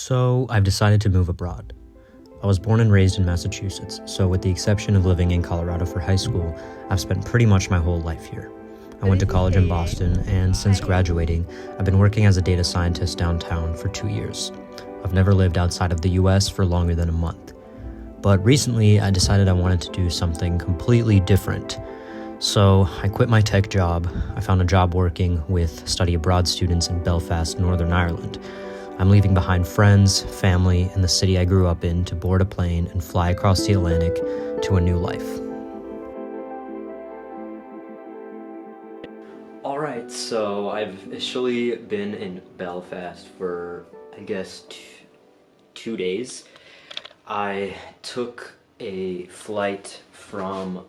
So I've decided to move abroad. I was born and raised in Massachusetts, so with the exception of living in Colorado for high school, I've spent pretty much my whole life here. I went to college in Boston, and since graduating, I've been working as a data scientist downtown for 2 years. I've never lived outside of the US for longer than a month. But recently, I decided I wanted to do something completely different. So I quit my tech job. I found a job working with study abroad students in Belfast, Northern Ireland. I'm leaving behind friends, family, and the city I grew up in to board a plane and fly across the Atlantic to a new life. Alright, so I've officially been in Belfast for, I guess, 2 days. I took a flight from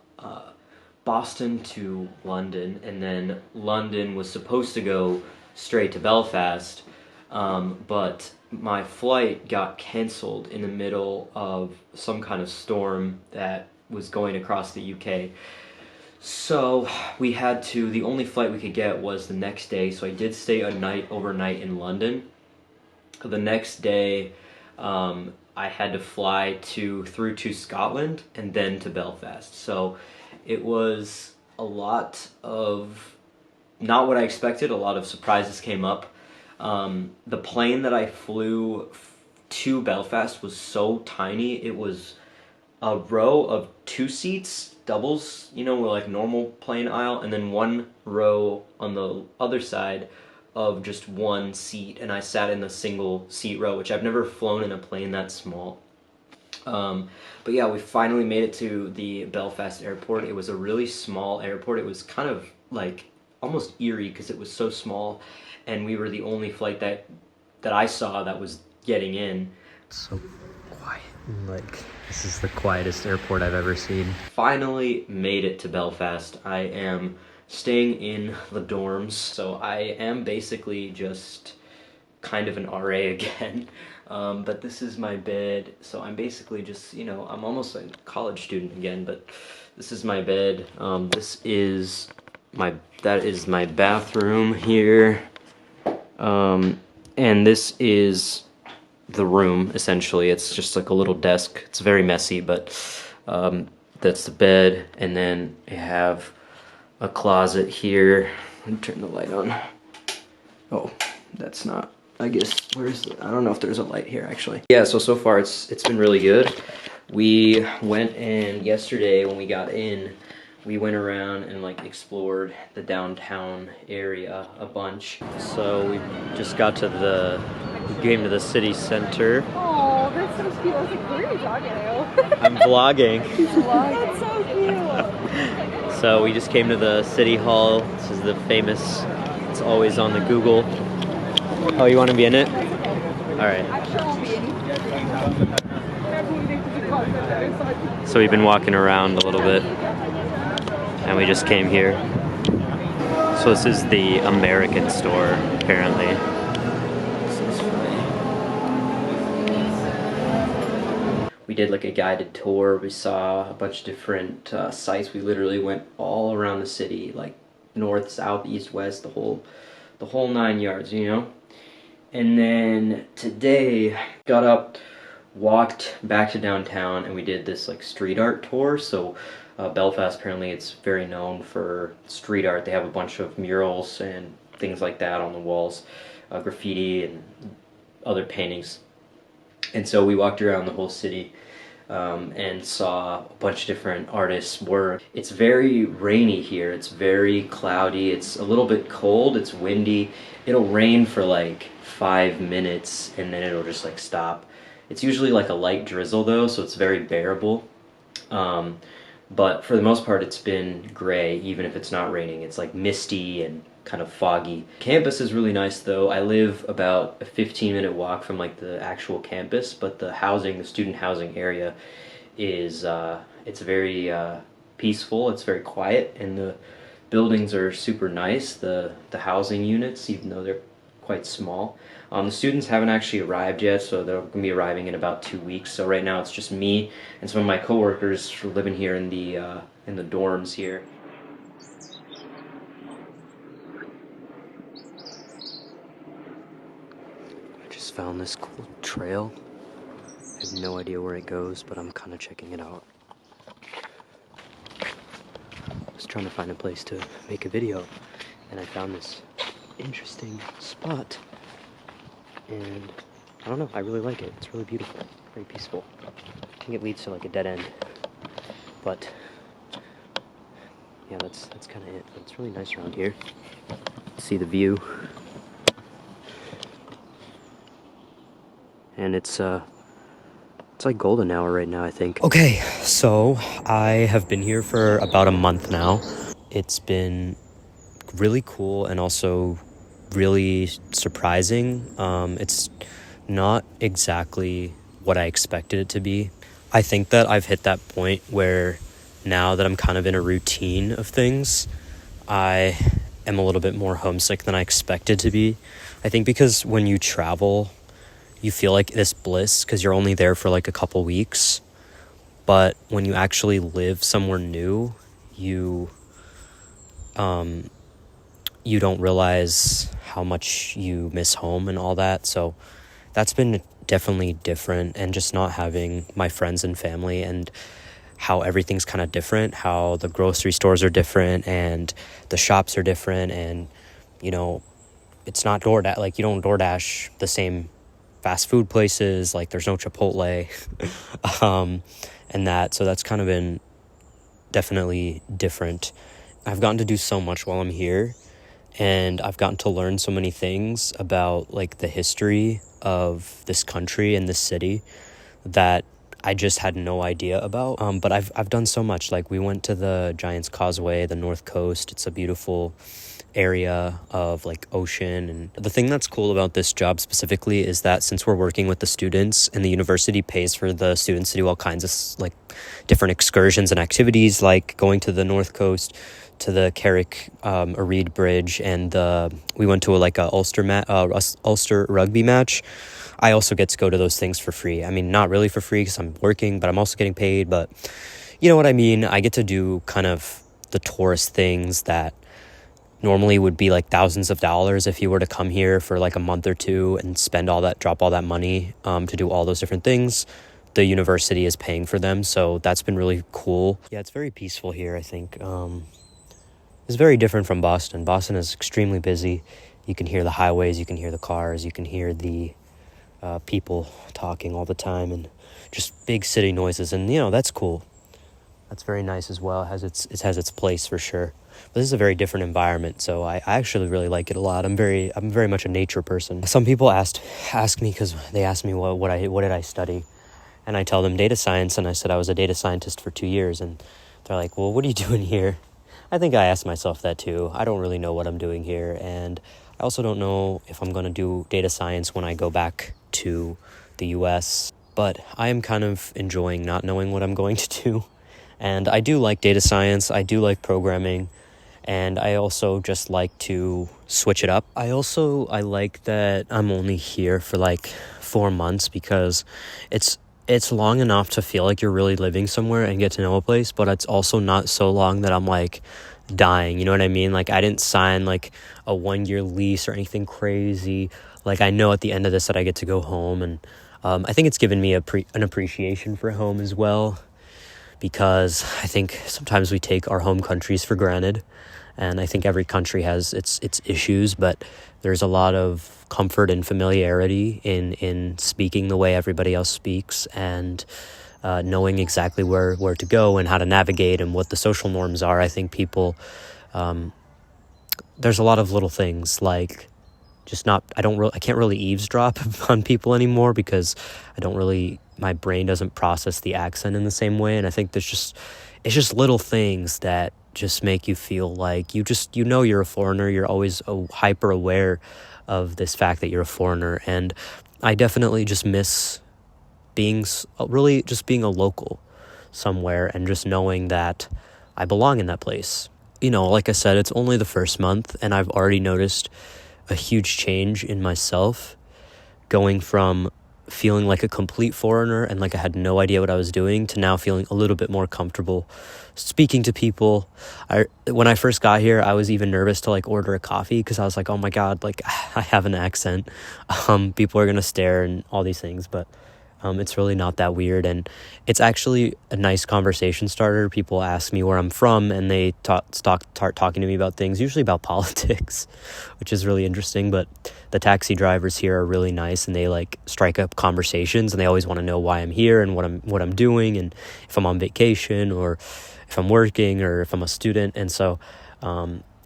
Boston to London, and then London was supposed to go straight to Belfast, but my flight got canceled in the middle of some kind of storm that was going across the UK. So we had to, the only flight we could get was the next day, so I did stay overnight in London. The next day, I had to fly through to Scotland and then to Belfast. So it was a lot of, not what I expected, a lot of surprises came up. The plane that I flew to Belfast was so tiny. It was a row of 2 seats, doubles, you know, like normal plane aisle, and then one row on the other side of just 1 seat, and I sat in the single seat row, which I've never flown in a plane that small. But yeah, we finally made it to the Belfast airport. It was a really small airport. It was kind of like almost eerie because it was so small, and we were the only flight that I saw that was getting in. So quiet. Like, this is the quietest airport I've ever seen. Finally made it to Belfast. I am staying in the dorms, so I am basically just kind of an RA again. But this is my bed, so I'm basically just, you know, I'm almost a college student again, but this is my bed. That is my bathroom here. And this is the room, essentially. It's just like a little desk. It's very messy, but that's the bed, and then I have a closet here. Let me turn the light on. Oh, that's not, I guess, I don't know if there's a light here, actually. Yeah, so far it's been really good. We went in yesterday when we got in, we went around and like explored the downtown area a bunch. So we just got to we came to the city center. Oh, that's so cute. I was like, where are you talking to? I'm vlogging. He's vlogging. That's so cute. So we just came to the city hall. This is the famous, it's always on the Google. Oh, you want to be in it? Alright. I sure won't be in. So we've been walking around a little bit, and we just came here. So this is the American store, apparently. We did like a guided tour. We saw a bunch of different sites. We literally went all around the city, like north, south, east, west, the whole 9 yards, you know? And then today, got up, walked back to downtown, and we did this like street art tour. So Belfast, apparently it's very known for street art. They have a bunch of murals and things like that on the walls, graffiti and other paintings. And so we walked around the whole city and saw a bunch of different artists' work. It's very rainy here. It's very cloudy. It's a little bit cold. It's windy. It'll rain for like 5 minutes and then it'll just like stop. It's usually like a light drizzle though, so it's very bearable. But for the most part, it's been gray, even if it's not raining. It's like misty and kind of foggy. Campus is really nice though. I live about a 15-minute walk from like the actual campus, but the student housing area is, it's very peaceful, it's very quiet, and the buildings are super nice, the housing units, even though they're quite small. The students haven't actually arrived yet, so they're going to be arriving in about 2 weeks. So right now it's just me and some of my coworkers living here in the dorms here. found this cool trail. I have no idea where it goes, but I'm kind of checking it out. I was trying to find a place to make a video, and I found this interesting spot. And I don't know, I really like it. It's really beautiful, very peaceful. I think it leads to like a dead end, but yeah, that's kind of it. But it's really nice around here. See the view, and it's like golden hour right now, I think. Okay, so I have been here for about a month now. It's been really cool and also really surprising. It's not exactly what I expected it to be. I think that I've hit that point where now that I'm kind of in a routine of things, I am a little bit more homesick than I expected to be. I think because when you travel, you feel like this bliss because you're only there for like a couple weeks. But when you actually live somewhere new, you don't realize how much you miss home and all that. So that's been definitely different, and just not having my friends and family, and how everything's kind of different, how the grocery stores are different and the shops are different, and you know, it's not DoorDash, like you don't DoorDash the same fast food places, like there's no Chipotle and that, so that's kind of been definitely different. I've gotten to do so much while I'm here, and I've gotten to learn so many things about like the history of this country and this city that I just had no idea about. But I've done so much. Like we went to the Giant's Causeway, the North Coast. It's a beautiful area of like ocean. And the thing that's cool about this job specifically is that since we're working with the students, and the university pays for the students to do all kinds of like different excursions and activities, like going to the North Coast, to the Carrick Reed Bridge, and we went to a Ulster rugby match. I also get to go to those things for free. I mean, not really for free because I'm working, but I'm also getting paid. But you know what I mean? I get to do kind of the tourist things that normally would be like thousands of dollars if you were to come here for like a month or two and drop all that money to do all those different things. The university is paying for them, so that's been really cool. Yeah, it's very peaceful here, I think. It's very different from Boston. Boston is extremely busy. You can hear the highways, you can hear the cars, you can hear the people talking all the time, and just big city noises, and you know, that's cool. That's very nice as well. It has its place for sure. But this is a very different environment, so I actually really like it a lot. I'm very much a nature person. Some people ask me, because they asked me what did I study, and I tell them data science, and I said I was a data scientist for 2 years, and they're like, well, what are you doing here? I think I asked myself that too. I don't really know what I'm doing here, and I also don't know if I'm going to do data science when I go back to the US, but I am kind of enjoying not knowing what I'm going to do. And I do like data science, I do like programming, and I also just like to switch it up. I like that I'm only here for like 4 months, because it's long enough to feel like you're really living somewhere and get to know a place, but it's also not so long that I'm like dying, you know what I mean? Like I didn't sign like a 1-year lease or anything crazy. Like I know at the end of this that I get to go home, and I think it's given me an appreciation for home as well, because I think sometimes we take our home countries for granted, and I think every country has its issues, but there's a lot of comfort and familiarity in speaking the way everybody else speaks, and knowing exactly where to go and how to navigate and what the social norms are. I think people, there's a lot of little things like I can't really eavesdrop on people anymore, because my brain doesn't process the accent in the same way. And I think it's just little things that just make you feel like you know you're a foreigner. You're always hyper aware of this fact that you're a foreigner. And I definitely just miss being a local somewhere, and just knowing that I belong in that place. You know, like I said, it's only the first month, and I've already noticed a huge change in myself, going from feeling like a complete foreigner and like I had no idea what I was doing to now feeling a little bit more comfortable speaking to people. When I first got here, I was even nervous to like order a coffee because I was like, oh my God, like I have an accent. People are going to stare and all these things, but it's really not that weird, and it's actually a nice conversation starter. People ask me where I'm from, and they start talking to me about things, usually about politics, which is really interesting. But the taxi drivers here are really nice, and they like strike up conversations, and they always want to know why I'm here and what I'm doing, and if I'm on vacation or if I'm working or if I'm a student. And so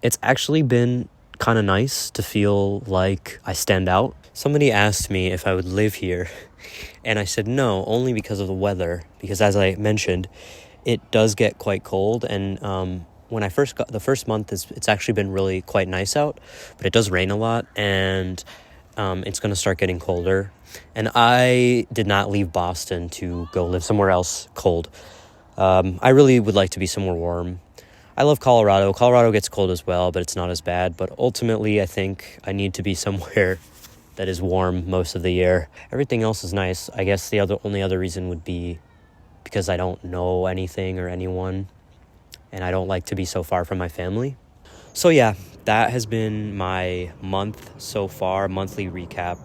it's actually been kind of nice to feel like I stand out. Somebody asked me if I would live here, and I said no, only because of the weather, because as I mentioned, it does get quite cold. And when I first got the first month, it's actually been really quite nice out, but it does rain a lot, and it's going to start getting colder. And I did not leave Boston to go live somewhere else cold. I really would like to be somewhere warm. I love Colorado. Colorado gets cold as well, but it's not as bad. But ultimately, I think I need to be somewhere that is warm most of the year. Everything else is nice. I guess the only other reason would be because I don't know anything or anyone, and I don't like to be so far from my family. So yeah, that has been my month so far, monthly recap.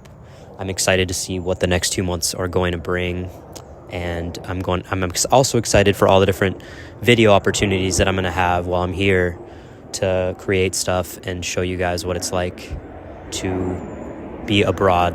I'm excited to see what the next 2 months are going to bring. And I'm also excited for all the different video opportunities that I'm going to have while I'm here to create stuff and show you guys what it's like to be abroad.